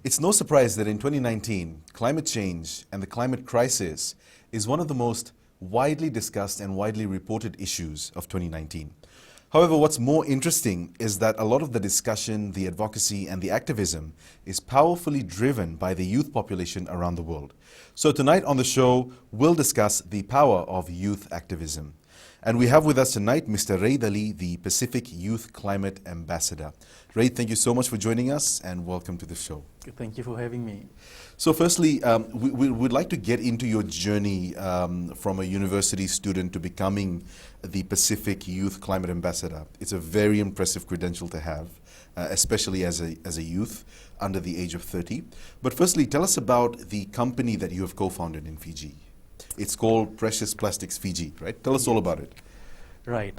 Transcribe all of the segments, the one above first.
It's no surprise that in 2019, climate change and the climate crisis is one of the most widely discussed and widely reported issues of 2019. However, what's more interesting is that a lot of the discussion, the advocacy and the activism is powerfully driven by the youth population around the world. So tonight on the show, we'll discuss the power of youth activism. And we have with us tonight Mr. Raid Ali, the Pacific Youth Climate Ambassador. Raid, thank you so much for joining us and welcome to the show. Thank you for having me. So firstly, we'd like to get into your journey from a university student to becoming the Pacific Youth Climate Ambassador. It's a very impressive credential to have, especially as a youth under the age of 30. But firstly, tell us about the company that you have co-founded in Fiji. It's called Precious Plastics Fiji, right? Tell us all about it. Right.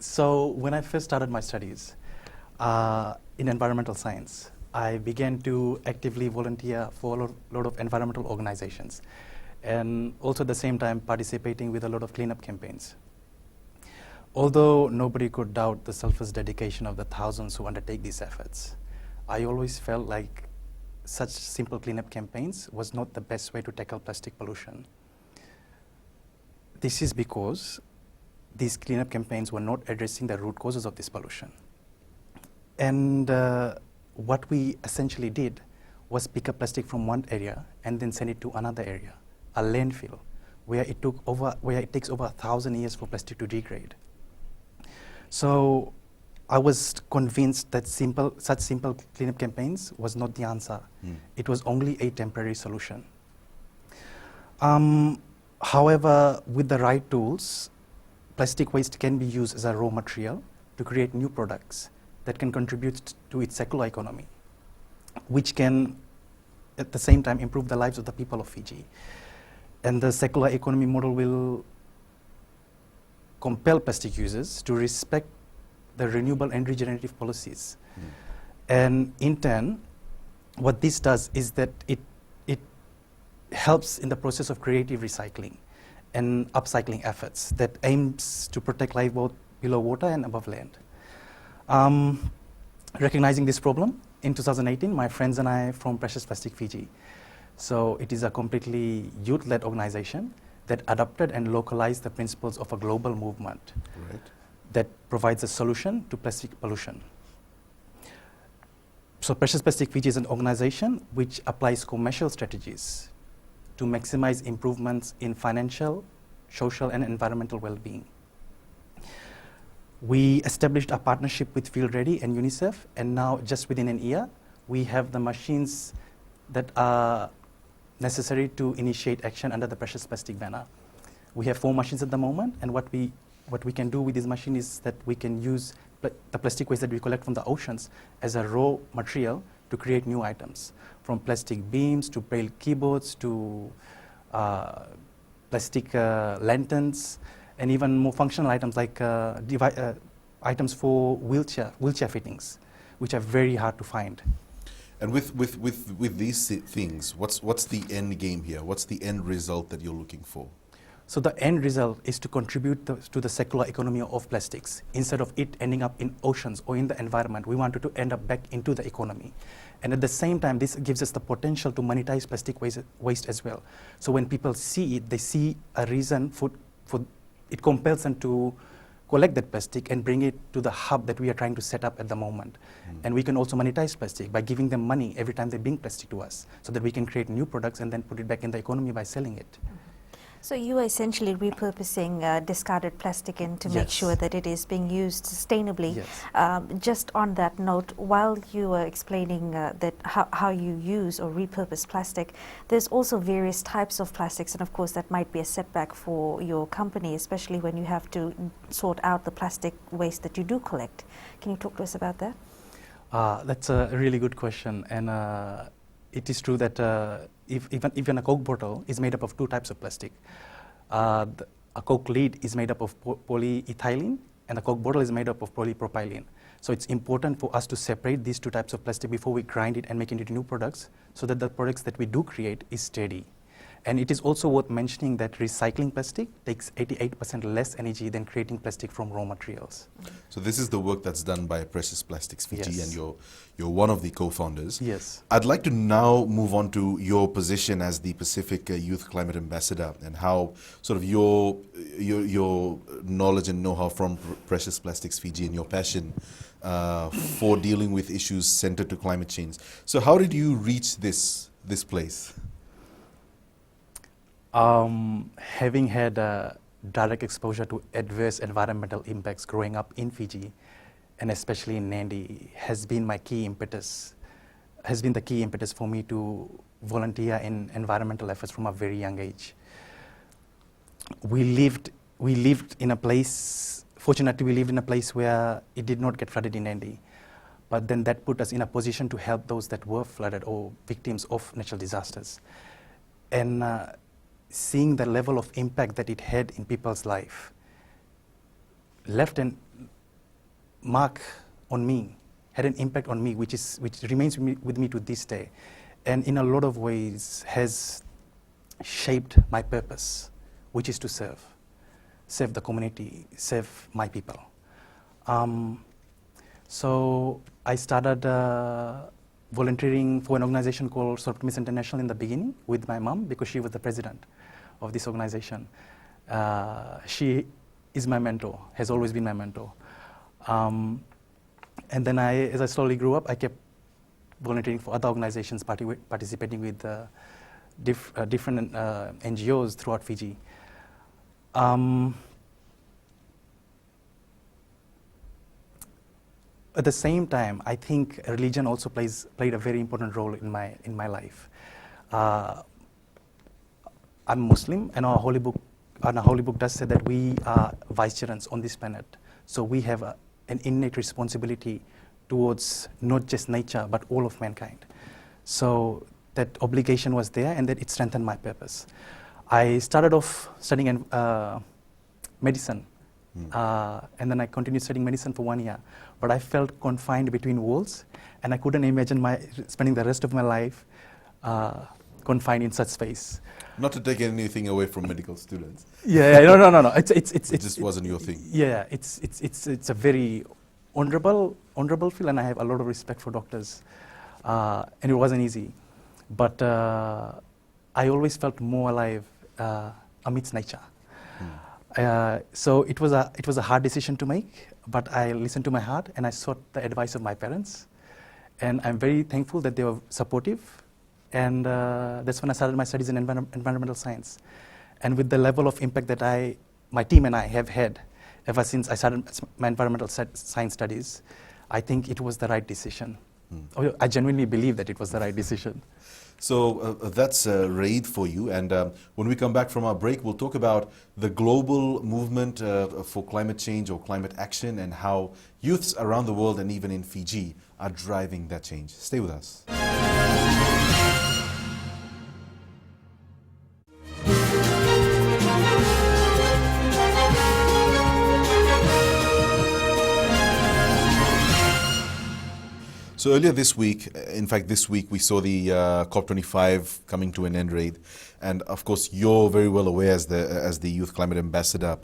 So when I first started my studies in environmental science, I began to actively volunteer for a lot of environmental organizations and also at the same time participating with a lot of cleanup campaigns. Although nobody could doubt the selfless dedication of the thousands who undertake these efforts, I always felt like such simple cleanup campaigns was not the best way to tackle plastic pollution. This is because these cleanup campaigns were not addressing the root causes of this pollution. And what we essentially did was pick up plastic from one area and then send it to another area, a landfill, where it takes over 1,000 years for plastic to degrade. So I was convinced that such simple cleanup campaigns was not the answer. It was only a temporary solution. However, with the right tools, plastic waste can be used as a raw material to create new products that can contribute to its circular economy, which can at the same time improve the lives of the people of Fiji. And the circular economy model will compel plastic users to respect the renewable and regenerative policies. And in turn, what this does is that it helps in the process of creative recycling and upcycling efforts that aims to protect life both below water and above land. Recognizing this problem, in 2018, my friends and I formed Precious Plastic Fiji. So it is a completely youth-led organization that adopted and localized the principles of a global movement. Right. That provides a solution to plastic pollution. So Precious Plastic Fiji is an organization which applies commercial strategies to maximize improvements in financial, social, and environmental well-being. We established a partnership with Field Ready and UNICEF, and now just within an year, we have the machines that are necessary to initiate action under the Precious Plastic banner. We have 4 machines at the moment, and what we can do with this machine is that we can use the plastic waste that we collect from the oceans as a raw material to create new items, from plastic beams to braille keyboards to plastic lanterns, and even more functional items like items for wheelchair fittings, which are very hard to find. And with these things, what's the end game here? What's the end result that you're looking for? So the end result is to contribute to the circular economy of plastics. Instead of it ending up in oceans or in the environment, we want it to end up back into the economy. And at the same time, this gives us the potential to monetize plastic waste as well. So when people see it, they see a reason for it compels them to collect that plastic and bring it to the hub that we are trying to set up at the moment. And we can also monetize plastic by giving them money every time they bring plastic to us, so that we can create new products and then put it back in the economy by selling it. So you are essentially repurposing discarded plastic in to make sure that it is being used sustainably. Yes. Just on that note, while you were explaining that how you use or repurpose plastic, there's also various types of plastics, and of course that might be a setback for your company, especially when you have to sort out the plastic waste that you do collect. Can you talk to us about that? That's a really good question, and it is true that even a Coke bottle is made up of 2 types of plastic. A Coke lid is made up of polyethylene, and the Coke bottle is made up of polypropylene. So it's important for us to separate these 2 types of plastic before we grind it and make it into new products, so that the products that we do create is steady. And it is also worth mentioning that recycling plastic takes 88% less energy than creating plastic from raw materials. So this is the work that's done by Precious Plastics Fiji, Yes. and you're one of the co-founders. Yes. I'd like to now move on to your position as the Pacific Youth Climate Ambassador, and how sort of your knowledge and know-how from Precious Plastics Fiji and your passion for dealing with issues centered to climate change. So how did you reach this place? Having had direct exposure to adverse environmental impacts growing up in Fiji, and especially in Nadi, has been the key impetus for me to volunteer in environmental efforts from a very young age. We lived in a place, fortunately we lived in a place where it did not get flooded in Nadi, but then that put us in a position to help those that were flooded or victims of natural disasters. And seeing the level of impact that it had in people's life left an mark on me, had an impact on me, which remains with me to this day, and in a lot of ways has shaped my purpose, which is to serve the community, serve my people. So I started volunteering for an organization called Optimism International in the beginning with my mom, because she was the president of this organization. She is my mentor, has always been my mentor. And then as I slowly grew up, I kept volunteering for other organizations, participating with different NGOs throughout Fiji. At the same time, I think religion also played a very important role in my life. I'm Muslim, and our holy book does say that we are vicegerents on this planet. So we have an innate responsibility towards not just nature, but all of mankind. So that obligation was there, and that it strengthened my purpose. I started off studying medicine, and then I continued studying medicine for 1 year. But I felt confined between walls, and I couldn't imagine spending the rest of my life confined in such space. Not to take anything away from medical students. Yeah, no. It just wasn't your thing. Yeah, it's a very honorable field, and I have a lot of respect for doctors. And it wasn't easy, but I always felt more alive amidst nature. So it was a hard decision to make, but I listened to my heart and I sought the advice of my parents, and I'm very thankful that they were supportive. And that's when I started my studies in environmental science. And with the level of impact that my team and I have had ever since I started my environmental science studies, I think it was the right decision. I genuinely believe that it was the right decision. So that's Raid for you. And when we come back from our break, we'll talk about the global movement for climate change or climate action, and how youths around the world and even in Fiji are driving that change. Stay with us. So earlier this week, in fact this week, we saw the COP25 coming to an end, Raid. And of course, you're very well aware as the Youth Climate Ambassador,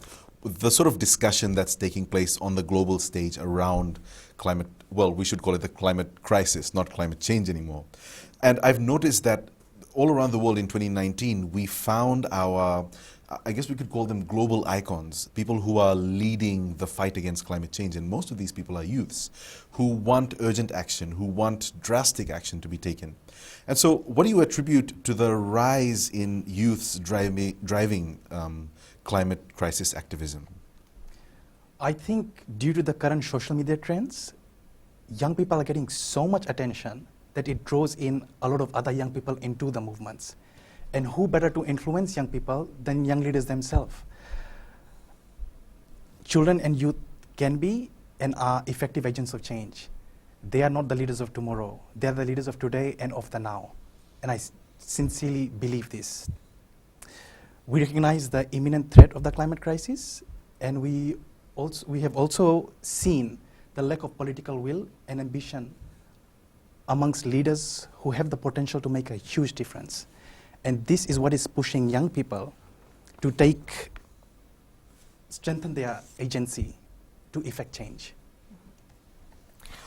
the sort of discussion that's taking place on the global stage around climate, well, we should call it the climate crisis, not climate change anymore. And I've noticed that all around the world in 2019, we found our, I guess we could call them global icons, people who are leading the fight against climate change. And most of these people are youths who want urgent action, who want drastic action to be taken. And so what do you attribute to the rise in youths driving climate crisis activism? I think due to the current social media trends, young people are getting so much attention that it draws in a lot of other young people into the movements. And who better to influence young people than young leaders themselves? Children and youth can be and are effective agents of change. They are not the leaders of tomorrow. They are the leaders of today and of the now. And I sincerely believe this. We recognize the imminent threat of the climate crisis, and we have also seen the lack of political will and ambition amongst leaders who have the potential to make a huge difference. And this is what is pushing young people to strengthen their agency to effect change.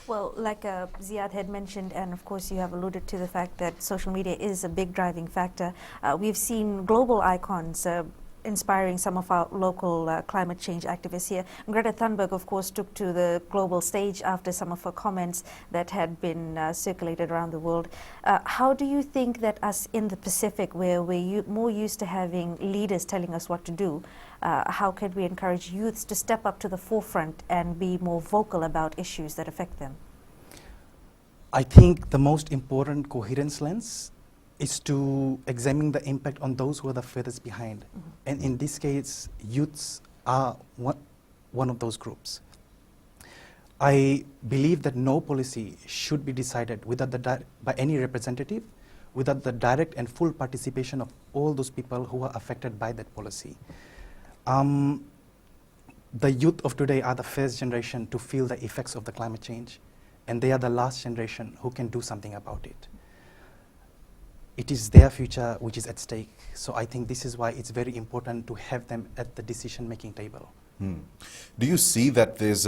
Well, like Ziad had mentioned, and of course you have alluded to the fact that social media is a big driving factor. We've seen global icons inspiring some of our local climate change activists here. Greta Thunberg, of course, took to the global stage after some of her comments that had been circulated around the world. How do you think that us in the Pacific, where we're more used to having leaders telling us what to do, how can we encourage youths to step up to the forefront and be more vocal about issues that affect them? I think the most important coherence lens is to examine the impact on those who are the furthest behind. Mm-hmm. And in this case, youths are one of those groups. I believe that no policy should be decided without by any representative, without the direct and full participation of all those people who are affected by that policy. The youth of today are the first generation to feel the effects of the climate change, and they are the last generation who can do something about it. It is their future which is at stake. So I think this is why it's very important to have them at the decision-making table. Do you see that there's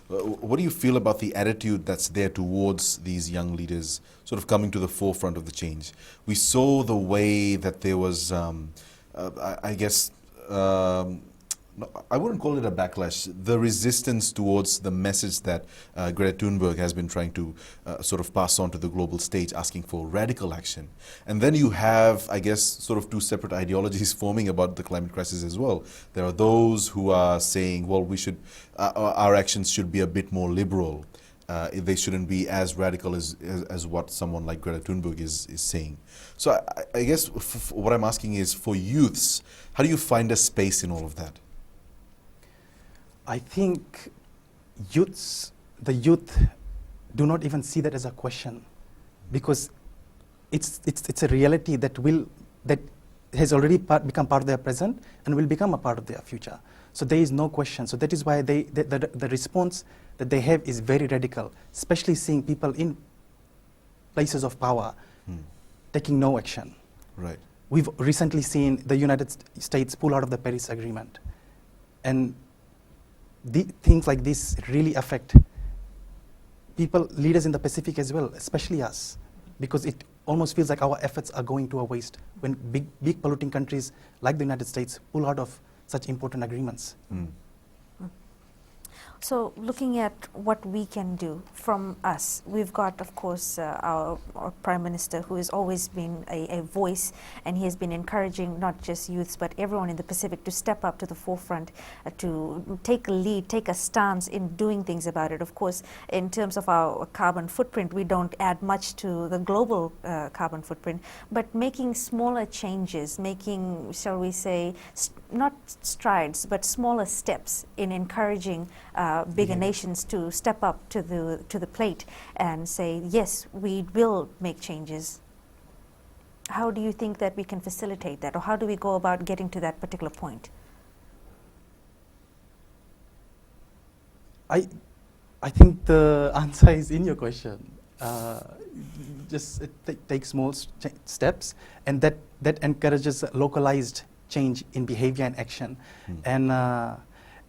what do you feel about the attitude that's there towards these young leaders sort of coming to the forefront of the change? We saw the way that there was, I guess, I wouldn't call it a backlash, the resistance towards the message that Greta Thunberg has been trying to sort of pass on to the global stage, asking for radical action. And then you have, I guess, sort of two separate ideologies forming about the climate crisis as well. There are those who are saying, well, we should, our actions should be a bit more liberal. They shouldn't be as radical as what someone like Greta Thunberg is saying. So I guess what I'm asking is, for youths, how do you find a space in all of that? I think the youth do not even see that as a question, because it's a reality that has already become part of their present and will become a part of their future. So there is no question. So that is why the response that they have is very radical, especially seeing people in places of power taking no action. Right. We've recently seen the United States pull out of the Paris Agreement, and things like this really affect leaders in the Pacific as well, especially us, because it almost feels like our efforts are going to a waste when big polluting countries like the United States pull out of such important agreements. So looking at what we can do from us, we've got, of course, our Prime Minister, who has always been a voice, and he has been encouraging not just youths but everyone in the Pacific to step up to the forefront, to take a lead, take a stance in doing things about it. Of course, in terms of our carbon footprint, we don't add much to the global carbon footprint, but making smaller changes, making, shall we say, not strides, but smaller steps in encouraging bigger nations to step up to the plate and say, yes, we will make changes. How do you think that we can facilitate that, or how do we go about getting to that particular point? I think the answer is in your question. Just take small steps, and that encourages localized change in behavior and action. And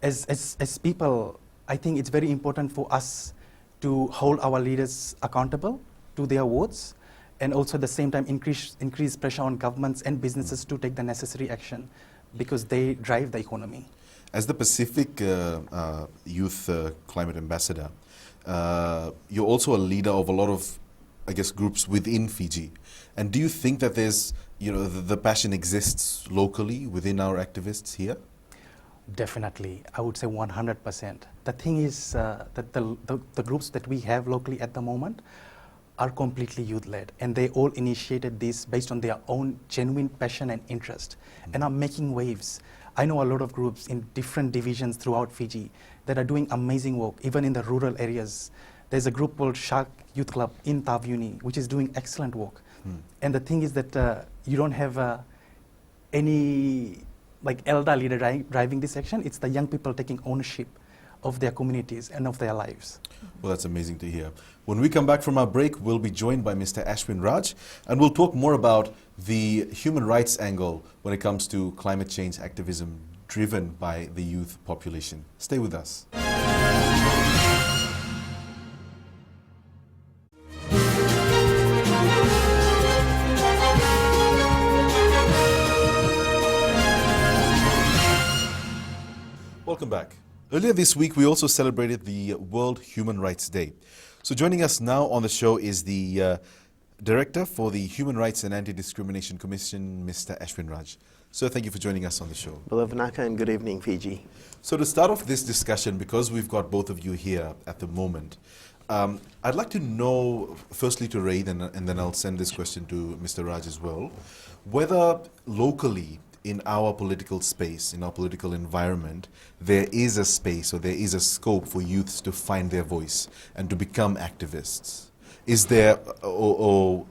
as people, I think it's very important for us to hold our leaders accountable to their words, and also at the same time increase pressure on governments and businesses to take the necessary action, because they drive the economy. As the Pacific Youth Climate Ambassador, you're also a leader of a lot of, I guess, groups within Fiji. And do you think that there's, the passion exists locally within our activists here? Definitely, I would say 100%. The thing is that the groups that we have locally at the moment are completely youth-led, and they all initiated this based on their own genuine passion and interest, and are making waves. I know a lot of groups in different divisions throughout Fiji that are doing amazing work, even in the rural areas. There's a group called Shark Youth Club in Taveuni, which is doing excellent work. And the thing is that you don't have any elder leader driving this action. It's the young people taking ownership of their communities and of their lives. Well, that's amazing to hear. When we come back from our break, we'll be joined by Mr. Ashwin Raj, and we'll talk more about the human rights angle when it comes to climate change activism driven by the youth population. Stay with us. Welcome back. Earlier this week, we also celebrated the World Human Rights Day. So joining us now on the show is the Director for the Human Rights and Anti-Discrimination Commission, Mr. Ashwin Raj. Sir, thank you for joining us on the show. Balavanaka, and good evening, Fiji. So to start off this discussion, because we've got both of you here at the moment, I'd like to know, firstly to Raid, and then I'll send this question to Mr. Raj as well, whether locally in our political space, in our political environment, there is a space or there is a scope for youths to find their voice and to become activists. Is there, or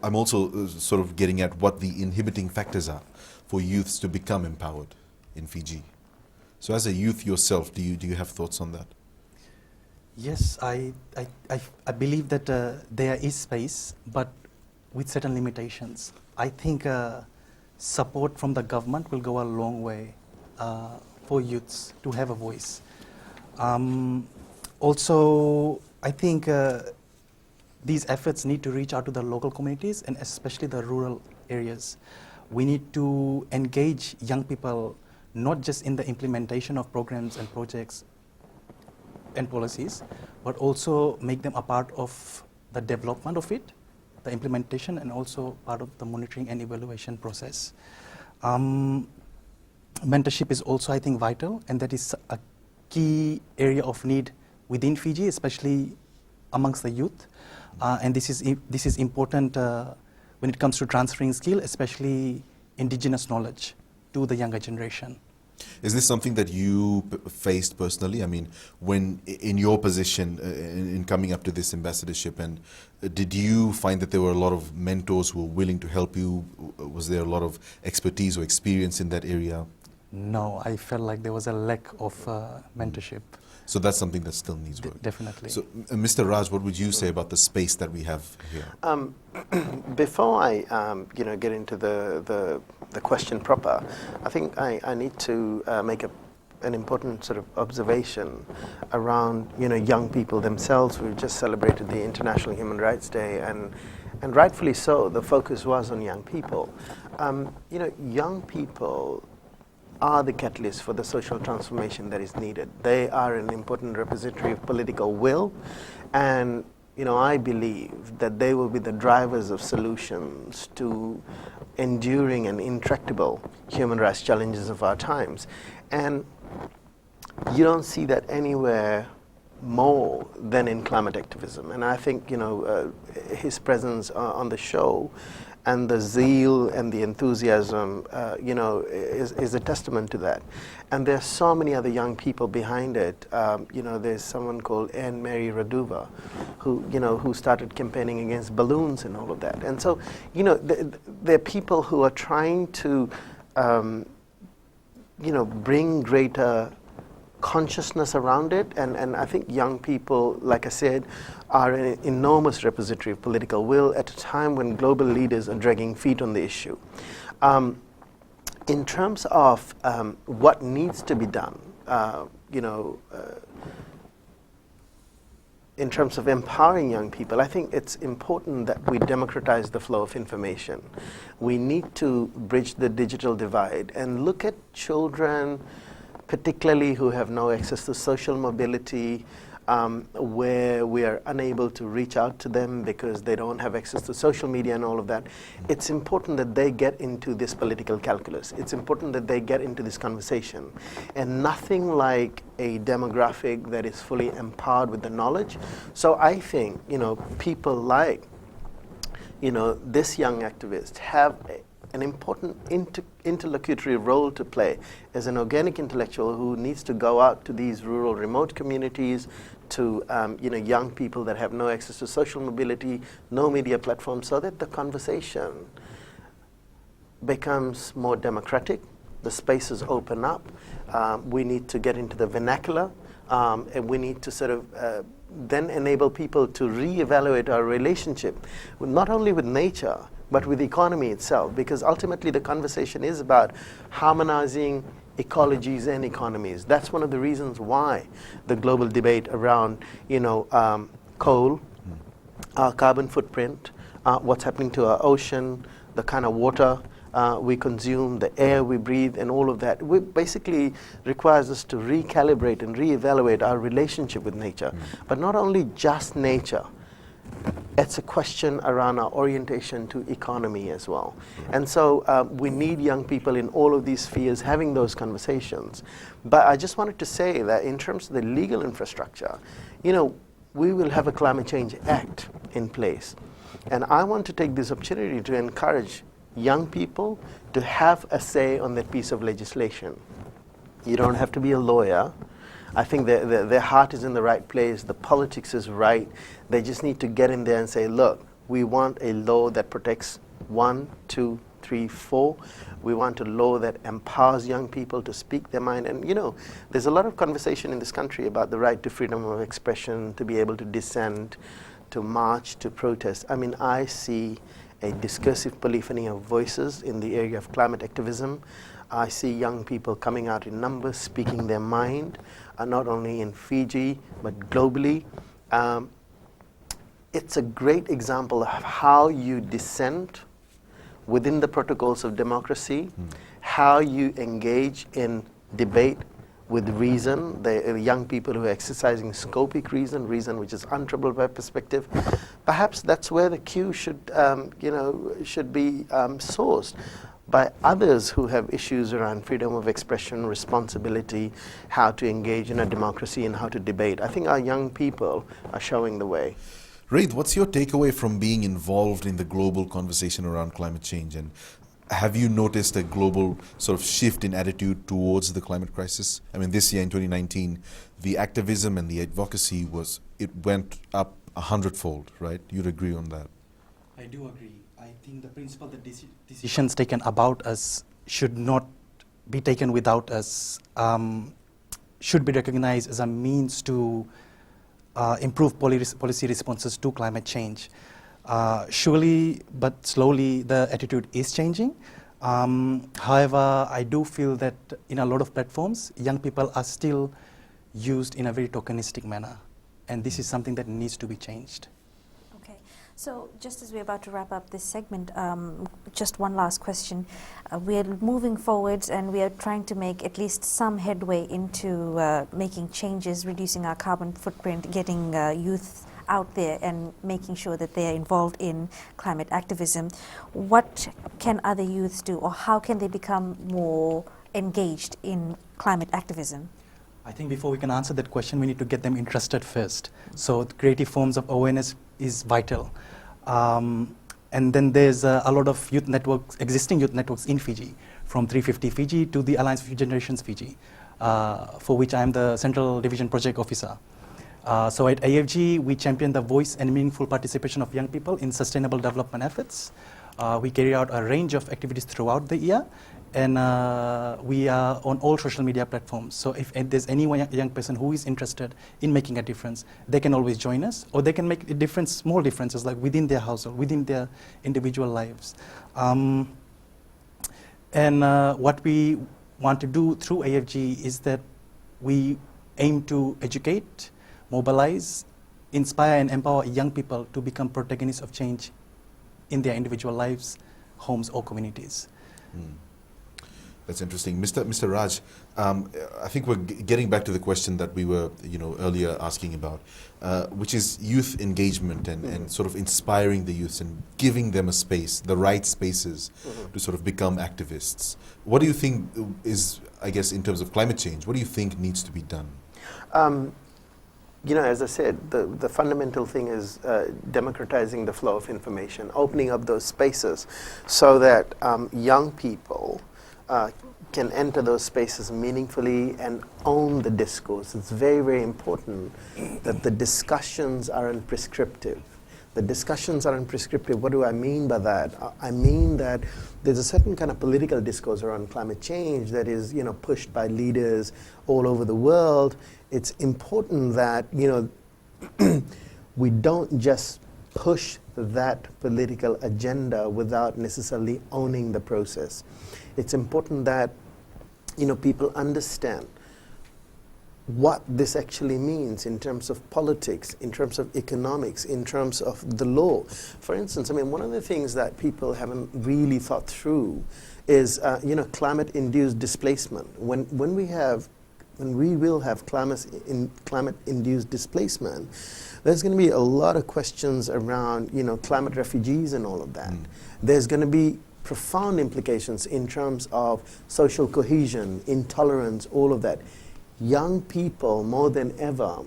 I'm also sort of getting at what the inhibiting factors are for youths to become empowered in Fiji. So as a youth yourself, do you have thoughts on that? Yes, I believe that there is space, but with certain limitations. I think support from the government will go a long way for youths to have a voice. Also, I think these efforts need to reach out to the local communities and especially the rural areas. We need to engage young people not just in the implementation of programs and projects and policies, but also make them a part of the development of it, the implementation, and also part of the monitoring and evaluation process. Mentorship is also, I think, vital, and that is a key area of need within Fiji, especially amongst the youth. And this is important when it comes to transferring skill, especially indigenous knowledge, to the younger generation. Is this something that you faced personally? I mean, when in your position in coming up to this ambassadorship, and did you find that there were a lot of mentors who were willing to help you? Was there a lot of expertise or experience in that area? No, I felt like there was a lack of mentorship. So that's something that still needs work. Definitely. So, Mr. Raj, what would you say about the space that we have here? Before I get into the question proper, I think I need to make an important sort of observation around young people themselves. We've just celebrated the International Human Rights Day, and rightfully so. The focus was on young people. Young people are the catalyst for the social transformation that is needed. They are an important repository of political will, and I believe that they will be the drivers of solutions to enduring and intractable human rights challenges of our times. And you don't see that anywhere more than in climate activism. And I think his presence on the show and the zeal and the enthusiasm, is a testament to that. And there are so many other young people behind it. There's someone called Anne Mary Raduva, who started campaigning against balloons and all of that. And so, there are people who are trying to, bring greater consciousness around it, and I think young people, like I said, are an enormous repository of political will at a time when global leaders are dragging feet on the issue. In terms of what needs to be done, in terms of empowering young people, I think it's important that we democratize the flow of information. We need to bridge the digital divide and look at children, particularly who have no access to social mobility, where we are unable to reach out to them because they don't have access to social media and all of that. It's important that they get into this political calculus. It's important that they get into this conversation. And nothing like a demographic that is fully empowered with the knowledge. So I think, people like, this young activist have an important interlocutory role to play as an organic intellectual who needs to go out to these rural, remote communities, to young people that have no access to social mobility, no media platforms, so that the conversation becomes more democratic, the spaces open up. We need to get into the vernacular and we need to sort of then enable people to reevaluate our relationship, not only with nature, but with the economy itself, because ultimately the conversation is about harmonizing ecologies and economies. That's one of the reasons why the global debate around, coal, our carbon footprint, what's happening to our ocean, the kind of water we consume, the air we breathe, and all of that, basically requires us to recalibrate and reevaluate our relationship with nature. But not only just nature, it's a question around our orientation to economy as well. And so we need young people in all of these spheres having those conversations. But I just wanted to say that in terms of the legal infrastructure, we will have a Climate Change Act in place. And I want to take this opportunity to encourage young people to have a say on that piece of legislation. You don't have to be a lawyer. I think their heart is in the right place. The politics is right. They just need to get in there and say, look, we want a law that protects 1, 2, 3, 4. We want a law that empowers young people to speak their mind. And there's a lot of conversation in this country about the right to freedom of expression, to be able to dissent, to march, to protest. I mean, I see a discursive polyphony of voices in the area of climate activism. I see young people coming out in numbers, speaking their mind, not only in Fiji, but globally. It's a great example of how you dissent within the protocols of democracy, how you engage in debate with reason, the young people who are exercising scopic reason which is untroubled by perspective. Perhaps that's where the cue should be sourced by others who have issues around freedom of expression, responsibility, how to engage in a democracy and how to debate. I think our young people are showing the way. Raith, what's your takeaway from being involved in the global conversation around climate change? And have you noticed a global sort of shift in attitude towards the climate crisis? I mean, this year in 2019, the activism and the advocacy went up 100-fold, right? You'd agree on that? I do agree. I think the principle that decisions taken about us should not be taken without us, should be recognized as a means to improve policy responses to climate change. Surely, but slowly, the attitude is changing. However, I do feel that in a lot of platforms, young people are still used in a very tokenistic manner. And this is something that needs to be changed. Okay. So just as we're about to wrap up this segment, just one last question. We're moving forwards and we are trying to make at least some headway into making changes, reducing our carbon footprint, getting youth out there and making sure that they're involved in climate activism. What can other youths do, or how can they become more engaged in climate activism? I think before we can answer that question, we need to get them interested first. So the creative forms of awareness is vital. And then there's a lot of youth networks, existing youth networks in Fiji, from 350 Fiji to the Alliance for Generations Fiji, for which I am the Central Division Project Officer. So at AFG, we champion the voice and meaningful participation of young people in sustainable development efforts. We carry out a range of activities throughout the year, and we are on all social media platforms. So if there's any young person who is interested in making a difference, they can always join us, or they can make a difference, small differences, like within their household, within their individual lives. And what we want to do through AFG is that we aim to educate, mobilize, inspire and empower young people to become protagonists of change in their individual lives, homes or communities. That's interesting. Mr. Raj, I think we're getting back to the question that we were earlier asking about, which is youth engagement and sort of inspiring the youth and giving them a space, the right spaces to sort of become activists. What do you think is, I guess, in terms of climate change, what do you think needs to be done? As I said, the fundamental thing is democratizing the flow of information, opening up those spaces so that young people can enter those spaces meaningfully and own the discourse. It's very, very important that the discussions aren't prescriptive, The discussions aren't prescriptive. What do I mean by that? I mean that there's a certain kind of political discourse around climate change that is, pushed by leaders all over the world. It's important that, we don't just push that political agenda without necessarily owning the process. It's important that, people understand what this actually means in terms of politics, in terms of economics, in terms of the law. For instance, one of the things that people haven't really thought through is, climate-induced displacement. When we will have climate-induced displacement, there's going to be a lot of questions around, climate refugees and all of that. There's going to be profound implications in terms of social cohesion, intolerance, all of that. Young people, more than ever,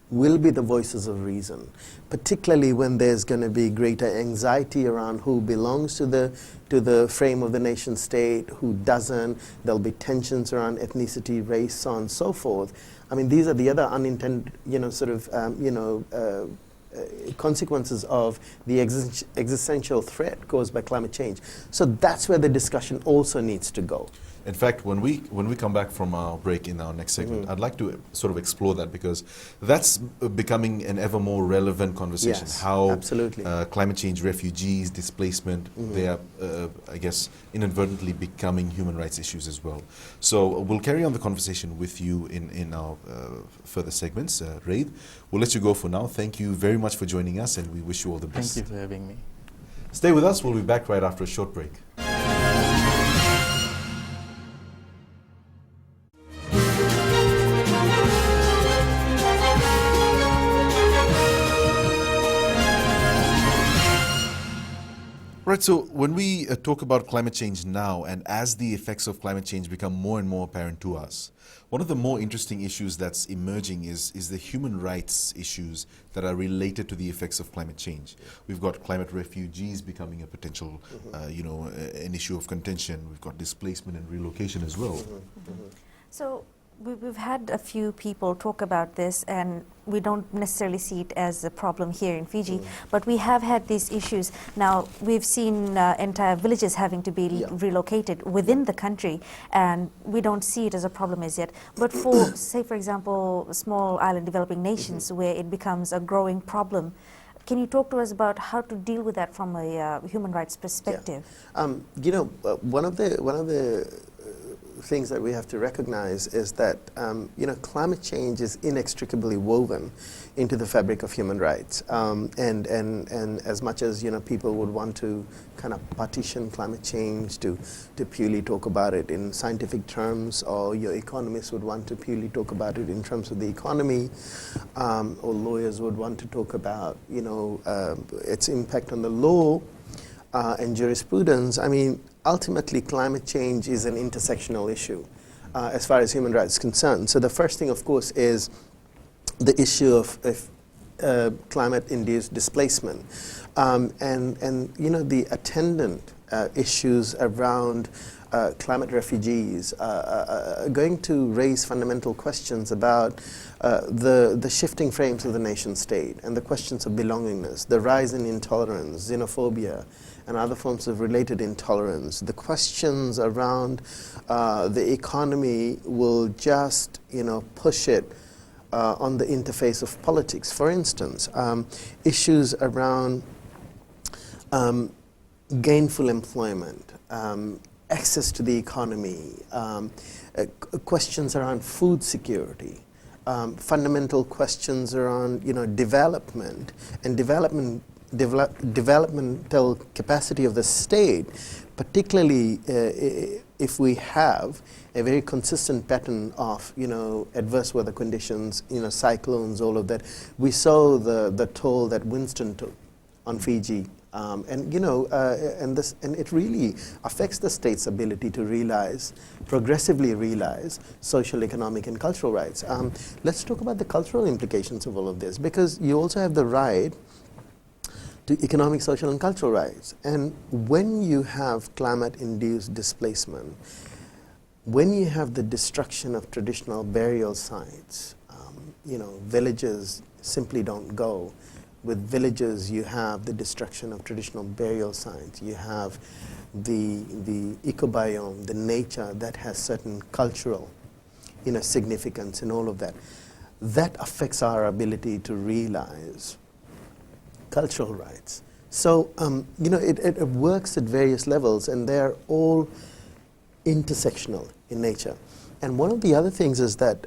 will be the voices of reason, particularly when there's going to be greater anxiety around who belongs to the frame of the nation state, who doesn't. There'll be tensions around ethnicity, race, so on and so forth. These are the other unintended, consequences of the existential threat caused by climate change. So that's where the discussion also needs to go. In fact, when we come back from our break in our next segment, I'd like to sort of explore that, because that's becoming an ever more relevant conversation. Yes, how absolutely. Climate change, refugees, displacement, they are, I guess, inadvertently becoming human rights issues as well. So we'll carry on the conversation with you in our further segments. Raid, we'll let you go for now. Thank you very much for joining us, and we wish you all the best. Thank you for having me. Stay with us. We'll be back right after a short break. Right, so when we talk about climate change now, and as the effects of climate change become more and more apparent to us, one of the more interesting issues that's emerging is the human rights issues that are related to the effects of climate change. We've got climate refugees becoming a potential, an issue of contention. We've got displacement and relocation as well. So we've had a few people talk about this, and we don't necessarily see it as a problem here in Fiji, but we have had these issues. Now, we've seen entire villages having to be relocated within the country, and we don't see it as a problem as yet. But for, say, for example, small island developing nations where it becomes a growing problem, can you talk to us about how to deal with that from a human rights perspective? One of the things that we have to recognize is that climate change is inextricably woven into the fabric of human rights, and as much as people would want to kind of partition climate change to purely talk about it in scientific terms, or your economists would want to purely talk about it in terms of the economy, or lawyers would want to talk about its impact on the law and jurisprudence. Ultimately, climate change is an intersectional issue as far as human rights is concerned. So the first thing, of course, is the issue of climate-induced displacement, and the attendant issues around climate refugees are going to raise fundamental questions about the shifting frames of the nation state and the questions of belongingness, the rise in intolerance, xenophobia, and other forms of related intolerance. The questions around the economy will just, push it on the interface of politics. For instance, issues around gainful employment, access to the economy, questions around food security, fundamental questions around, development and developmental capacity of the state, particularly if we have a very consistent pattern of adverse weather conditions, cyclones, all of that. We saw the toll that Winston took on Fiji, and it really affects the state's ability to progressively realize social, economic, and cultural rights. Let's talk about the cultural implications of all of this, because you also have the right to economic, social, and cultural rights. And when you have climate-induced displacement, when you have the destruction of traditional burial sites, villages simply don't go. with villages, you have the destruction of traditional burial sites. You have the ecobiome, the nature that has certain cultural, significance and all of that. That affects our ability to realize cultural rights. So, it works at various levels, and they're all intersectional in nature. And one of the other things is that,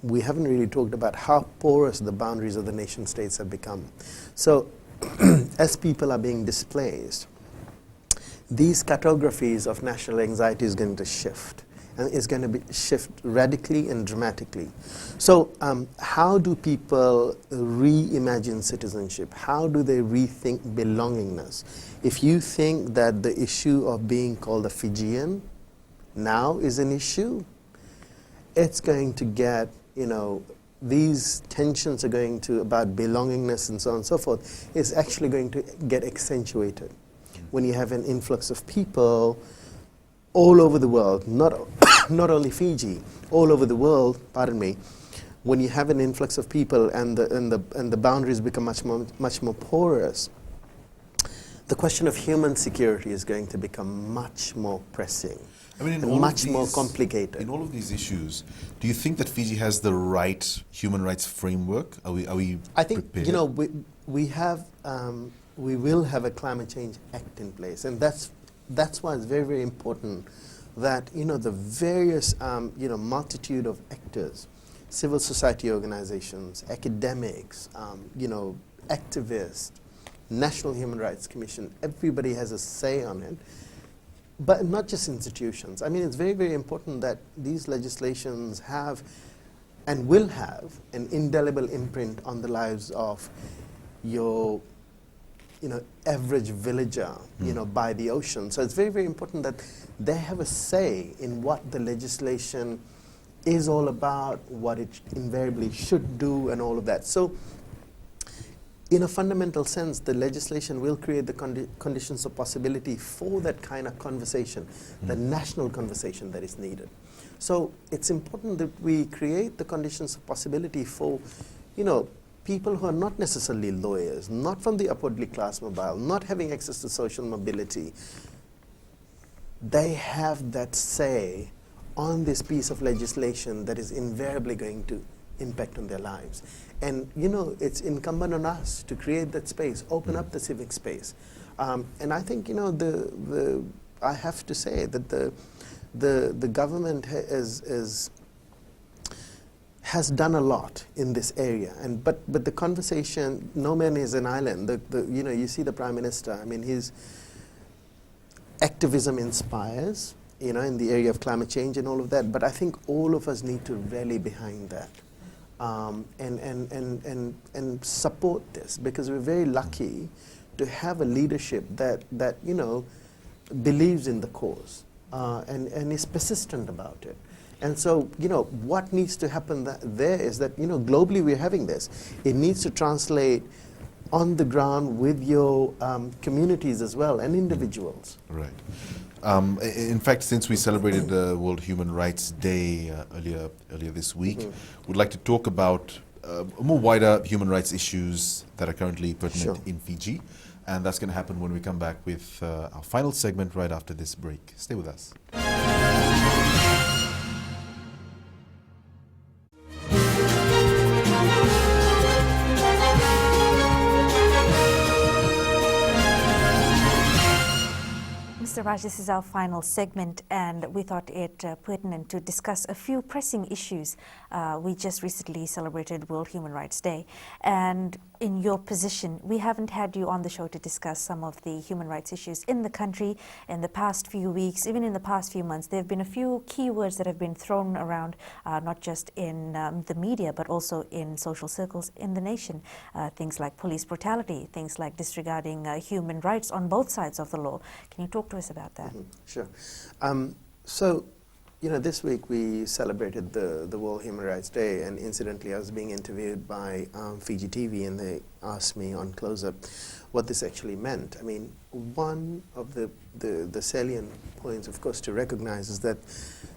we haven't really talked about how porous the boundaries of the nation states have become. So, as people are being displaced, these cartographies of national anxiety is going to shift. And it's going to shift radically and dramatically. So how do people reimagine citizenship? How do they rethink belongingness? If you think that the issue of being called a Fijian now is an issue, it's going to get, these tensions are going to, about belongingness and so on and so forth, is actually going to get accentuated when you have an influx of people all over the world, not only Fiji, all over the world, when you have an influx of people and the boundaries become much more porous, the question of human security is going to become much more pressing. And much more complicated. In all of these issues, do you think that Fiji has the right human rights framework? Are we I think, prepared? we will have a climate change act in place, and that's why it's very, very important that, the various, multitude of actors, civil society organizations, academics, activists, National Human Rights Commission, everybody has a say on it. But not just institutions. It's very, very important that these legislations have and will have an indelible imprint on the lives of your, average villager, by the ocean. So it's very, very important that they have a say in what the legislation is all about, what it invariably should do, and all of that. So in a fundamental sense, the legislation will create the conditions of possibility for that kind of conversation, the national conversation that is needed. So it's important that we create the conditions of possibility for, people who are not necessarily lawyers, not from the upwardly class mobile, not having access to social mobility. They have that say on this piece of legislation that is invariably going to impact on their lives. And, it's incumbent on us to create that space, open up the civic space. And I think, I have to say that the government has done a lot in this area. But the conversation, no man is an island. You see the Prime Minister, his activism inspires, in the area of climate change and all of that. But I think all of us need to rally behind that. And support this, because we're very lucky to have a leadership that believes in the cause and is persistent about it. And so, what needs to happen there is that, globally we're having this. It needs to translate on the ground with your communities as well and individuals. Right. In fact, since we celebrated World Human Rights Day earlier this week, we'd like to talk about more wider human rights issues that are currently pertinent in Fiji. And that's going to happen when we come back with our final segment right after this break. Stay with us. Mr. Raj, this is our final segment, and we thought it pertinent to discuss a few pressing issues. We just recently celebrated World Human Rights Day, and in your position, we haven't had you on the show to discuss some of the human rights issues in the country in the past few weeks, even in the past few months. There have been a few keywords that have been thrown around, not just in the media, but also in social circles in the nation. Things like police brutality, things like disregarding human rights on both sides of the law. Can you talk to us about that? Sure. So, this week we celebrated the World Human Rights Day, and incidentally I was being interviewed by Fiji TV, and they asked me on Close-Up what this actually meant. One of the salient points, of course, to recognize is that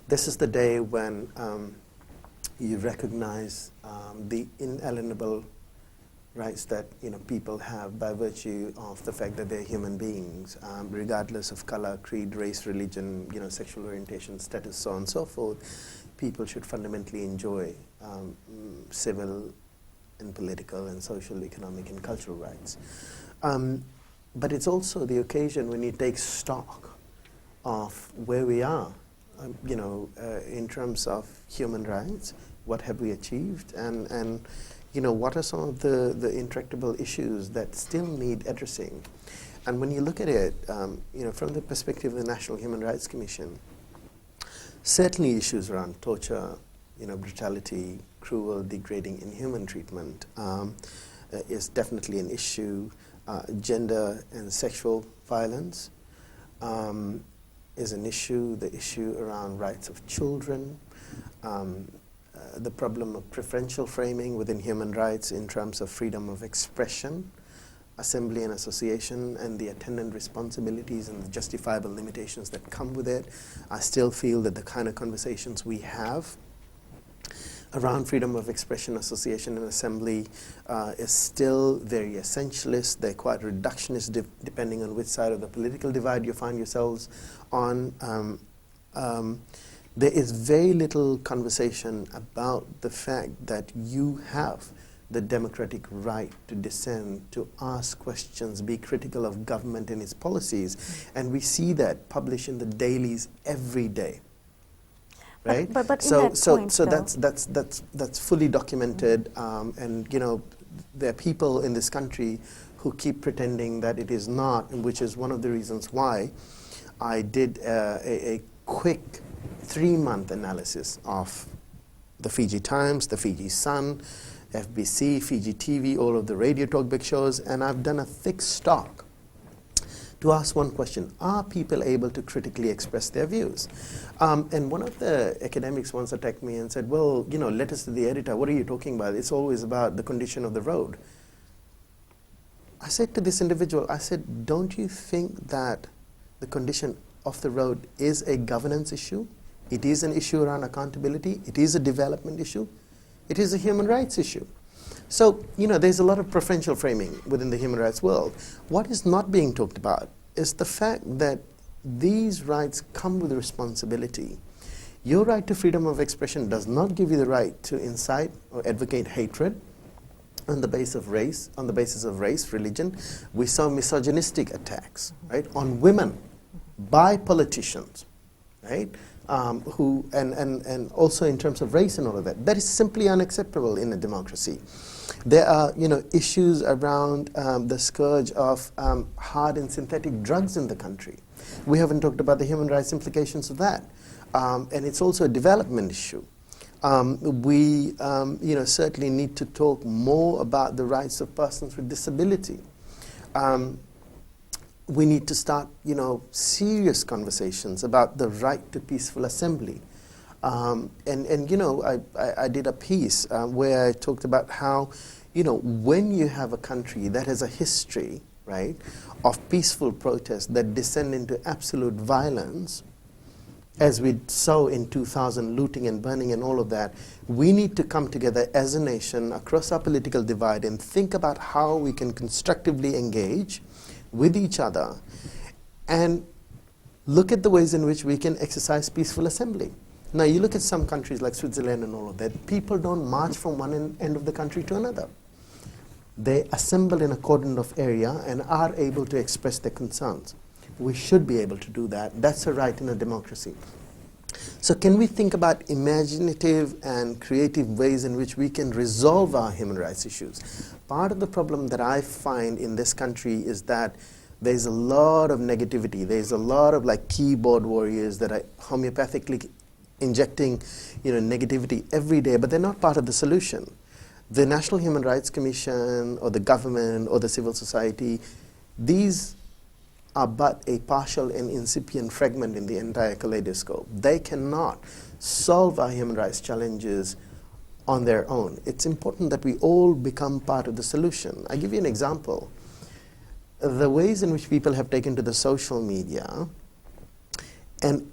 this is the day when you recognize the inalienable rights that people have by virtue of the fact that they're human beings, regardless of color, creed, race, religion, sexual orientation, status, so on and so forth. People should fundamentally enjoy civil and political and social, economic and cultural rights. But it's also the occasion when you take stock of where we are, in terms of human rights, what have we achieved, and what are some of the intractable issues that still need addressing. And when you look at it, from the perspective of the National Human Rights Commission, certainly issues around torture, brutality, cruel, degrading, inhuman treatment is definitely an issue. Gender and sexual violence is an issue. The issue around rights of children, the problem of preferential framing within human rights in terms of freedom of expression, assembly and association, and the attendant responsibilities and the justifiable limitations that come with it. I still feel that the kind of conversations we have around freedom of expression, association, and assembly is still very essentialist. They're quite reductionist depending on which side of the political divide you find yourselves on. There is very little conversation about the fact that you have the democratic right to dissent, to ask questions, be critical of government and its policies. And we see that published in the dailies every day. Right? But so in that point, that's fully documented, and there are people in this country who keep pretending that it is not, and which is one of the reasons why I did a quick 3-month analysis of the Fiji Times, the Fiji Sun, FBC, Fiji TV, all of the radio talkback shows, and I've done a thick stock to ask one question: are people able to critically express their views? And one of the academics once attacked me and said, well, letters to the editor, what are you talking about? It's always about the condition of the road. I said to this individual, I said, don't you think that the condition of the road is a governance issue? It is an issue around accountability. It is a development issue. It is a human rights issue. So, there's a lot of preferential framing within the human rights world. What is not being talked about is the fact that these rights come with responsibility. Your right to freedom of expression does not give you the right to incite or advocate hatred on the basis of race, religion. We saw misogynistic attacks, right, on women by politicians, right? Who and also in terms of race and all of that. That is simply unacceptable in a democracy. There are issues around the scourge of hard and synthetic drugs in the country. We haven't talked about the human rights implications of that, and it's also a development issue. We certainly need to talk more about the rights of persons with disability. We need to start, serious conversations about the right to peaceful assembly. I did a piece where I talked about how, when you have a country that has a history, right, of peaceful protests that descend into absolute violence, as we saw in 2000, looting and burning and all of that, we need to come together as a nation across our political divide and think about how we can constructively engage with each other and look at the ways in which we can exercise peaceful assembly. Now, you look at some countries like Switzerland and all of that, people don't march from one end of the country to another. They assemble in a cordon of area and are able to express their concerns. We should be able to do that. That's a right in a democracy. So can we think about imaginative and creative ways in which we can resolve our human rights issues? Part of the problem that I find in this country is that there's a lot of negativity. There's a lot of keyboard warriors that are homeopathically injecting negativity every day, but they're not part of the solution. The National Human Rights Commission or the government or the civil society, these are but a partial and incipient fragment in the entire kaleidoscope. They cannot solve our human rights challenges on their own. It's important that we all become part of the solution. I give you an example. The ways in which people have taken to the social media and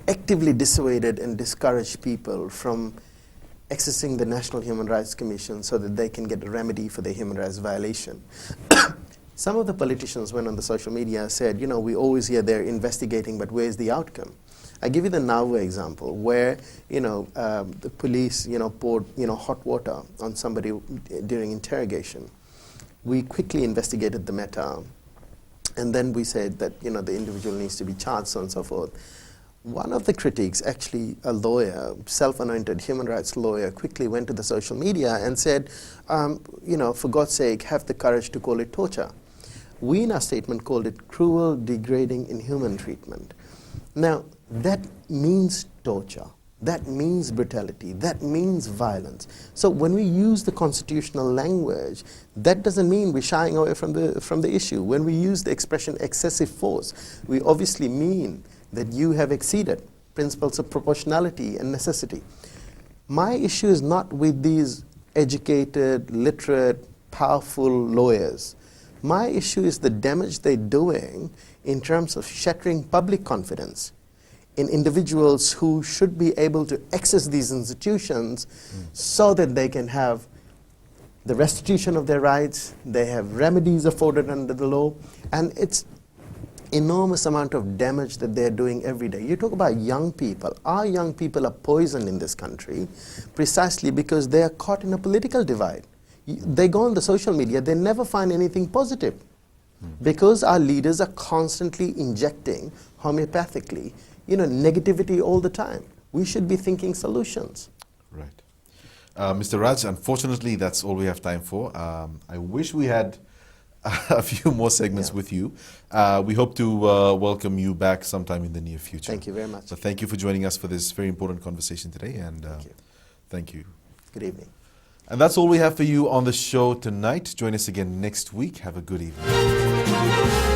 actively dissuaded and discouraged people from accessing the National Human Rights Commission so that they can get a remedy for their human rights violation. Some of the politicians went on the social media and said, you know, we always hear they're investigating, but where's the outcome? I give you the Nauru example, where, you know, the police, you know, poured, you know, hot water on somebody during interrogation. We quickly investigated the matter, and then we said that, you know, the individual needs to be charged, so on and so forth. One of the critics, actually a lawyer, self-anointed human rights lawyer, quickly went to the social media and said, you know, for God's sake, have the courage to call it torture. We, in our statement, called it cruel, degrading, inhuman treatment. Now, that means torture. That means brutality. That means violence. So when we use the constitutional language, that doesn't mean we're shying away from the issue. When we use the expression excessive force, we obviously mean that you have exceeded principles of proportionality and necessity. My issue is not with these educated, literate, powerful lawyers. My issue is the damage they're doing in terms of shattering public confidence in individuals who should be able to access these institutions so that they can have the restitution of their rights, they have remedies afforded under the law, and it's enormous amount of damage that they're doing every day. You talk about young people. Our young people are poisoned in this country precisely because they are caught in a political divide. They go on the social media, they never find anything positive because our leaders are constantly injecting homeopathically, you know, negativity all the time. We should be thinking solutions. Right. Mr. Raj, unfortunately, that's all we have time for. I wish we had a few more segments with you. We hope to welcome you back sometime in the near future. Thank you very much. So thank you for joining us for this very important conversation today, and thank you. Good evening. And that's all we have for you on the show tonight. Join us again next week. Have a good evening.